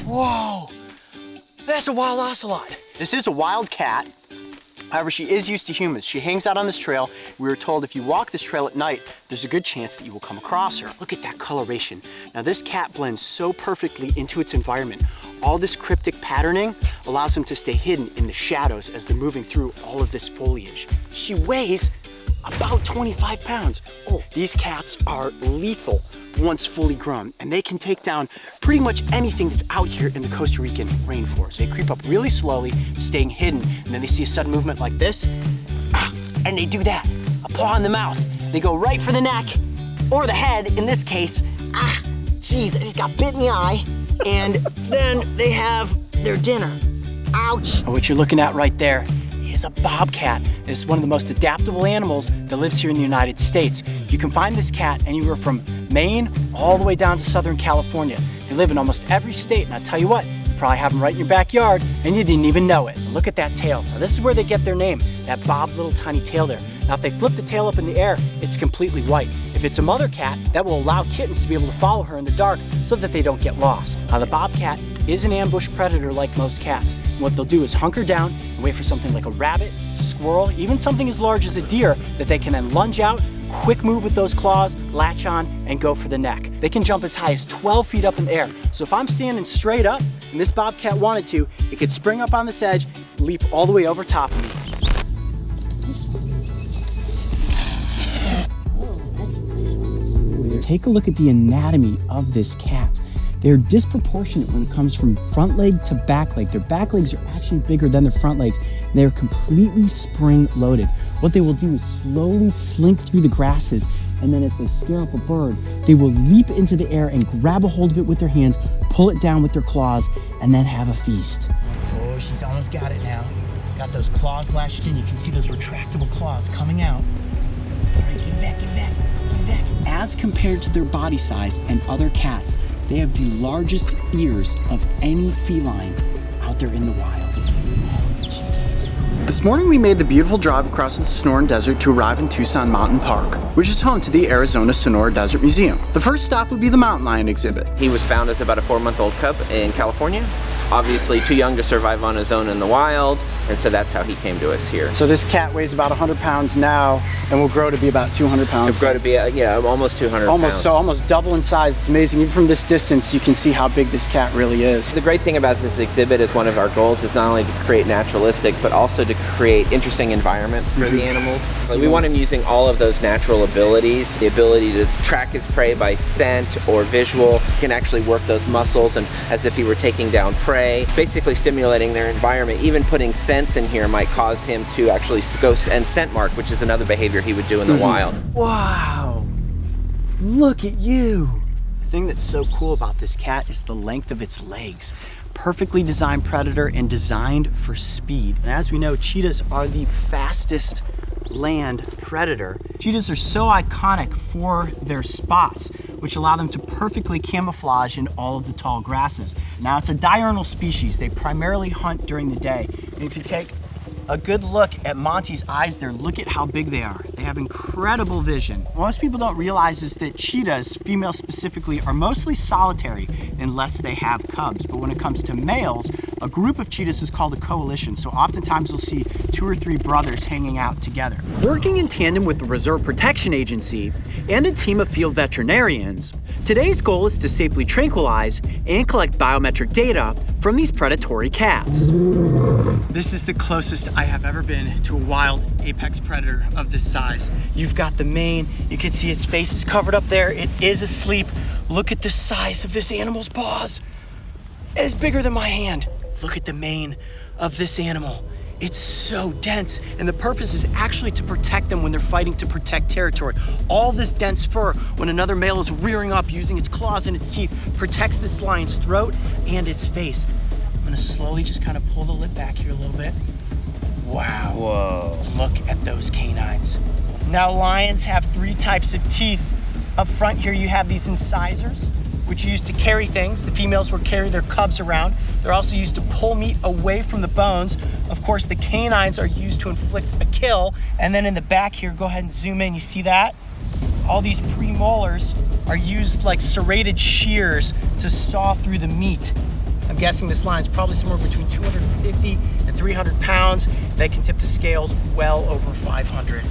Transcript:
Whoa, that's a wild ocelot. This is a wild cat. However, she is used to humans. She hangs out on this trail. We were told if you walk this trail at night, there's a good chance that you will come across her. Look at that coloration. Now this cat blends so perfectly into its environment. All this cryptic patterning allows them to stay hidden in the shadows as they're moving through all of this foliage. She weighs about 25 pounds. Oh, these cats are lethal once fully grown, and they can take down pretty much anything that's out here in the Costa Rican rainforest. They creep up really slowly, staying hidden, and then they see a sudden movement like this, and they do that. A paw in the mouth. They go right for the neck, or the head in this case. Geez, I just got bit in the eye. And then they have their dinner. Ouch. What you're looking at right there is a bobcat. It's one of the most adaptable animals that lives here in the United States. You can find this cat anywhere from Maine all the way down to Southern California. They live in almost every state, and I'll tell you what, you probably have them right in your backyard and you didn't even know it. Look at that tail. Now this is where they get their name, that bob little tiny tail there. Now if they flip the tail up in the air, it's completely white. If it's a mother cat, that will allow kittens to be able to follow her in the dark so that they don't get lost. Now the bobcat is an ambush predator like most cats. And what they'll do is hunker down and wait for something like a rabbit, squirrel, even something as large as a deer that they can then lunge out, quick move with those claws, latch on, and go for the neck. They can jump as high as 12 feet up in the air. So if I'm standing straight up and this bobcat wanted to, it could spring up on this edge, leap all the way over top of me. Take a look at the anatomy of this cat. They're disproportionate when it comes from front leg to back leg. Their back legs are actually bigger than their front legs, and they're completely spring-loaded. What they will do is slowly slink through the grasses, and then as they scare up a bird, they will leap into the air and grab a hold of it with their hands, pull it down with their claws, and then have a feast. Oh, she's almost got it now. Got those claws lashed in. You can see those retractable claws coming out. All right, give it back, give it back, give it back. As compared to their body size and other cats, they have the largest ears of any feline out there in the wild. This morning we made the beautiful drive across the Sonoran Desert to arrive in Tucson Mountain Park, which is home to the Arizona Sonora Desert Museum. The first stop would be the mountain lion exhibit. He was found as about a 4-month-old cub in California. Obviously too young to survive on his own in the wild, and so that's how he came to us here. So this cat weighs about 100 pounds now and will grow to be about 200 pounds. It'll grow to be, almost 200 pounds. So almost double in size. It's amazing. Even from this distance, you can see how big this cat really is. The great thing about this exhibit is one of our goals is not only to create naturalistic, but also to create interesting environments for the animals. We want him using all of those natural abilities, the ability to track his prey by scent or visual. He can actually work those muscles and as if he were taking down prey, basically stimulating their environment. Even putting scents in here might cause him to actually go and scent mark, which is another behavior he would do in the wild. Wow, look at you. The thing that's so cool about this cat is the length of its legs. Perfectly designed predator and designed for speed. And as we know, cheetahs are the fastest land predator. Cheetahs are so iconic for their spots, which allow them to perfectly camouflage in all of the tall grasses. Now it's a diurnal species. They primarily hunt during the day. And if you take a good look at Monty's eyes there, look at how big they are. They have incredible vision. What most people don't realize is that cheetahs, females specifically, are mostly solitary unless they have cubs. But when it comes to males, a group of cheetahs is called a coalition. So oftentimes you'll see 2 or 3 brothers hanging out together. Working in tandem with the Reserve Protection Agency and a team of field veterinarians, today's goal is to safely tranquilize and collect biometric data from these predatory cats. This is the closest I have ever been to a wild apex predator of this size. You've got the mane, you can see its face is covered up there. It is asleep. Look at the size of this animal's paws. It is bigger than my hand. Look at the mane of this animal. It's so dense, and the purpose is actually to protect them when they're fighting to protect territory. All this dense fur, when another male is rearing up using its claws and its teeth, protects this lion's throat and its face. I'm gonna slowly just kind of pull the lip back here a little bit. Wow. Whoa. Look at those canines. Now lions have 3 types of teeth. Up front here you have these incisors, which are used to carry things. The females will carry their cubs around. They're also used to pull meat away from the bones. Of course, the canines are used to inflict a kill. And then in the back here, go ahead and zoom in, you see that? all these premolars are used like serrated shears to saw through the meat. I'm guessing this line is probably somewhere between 250 and 300 pounds. That can tip the scales well over 500.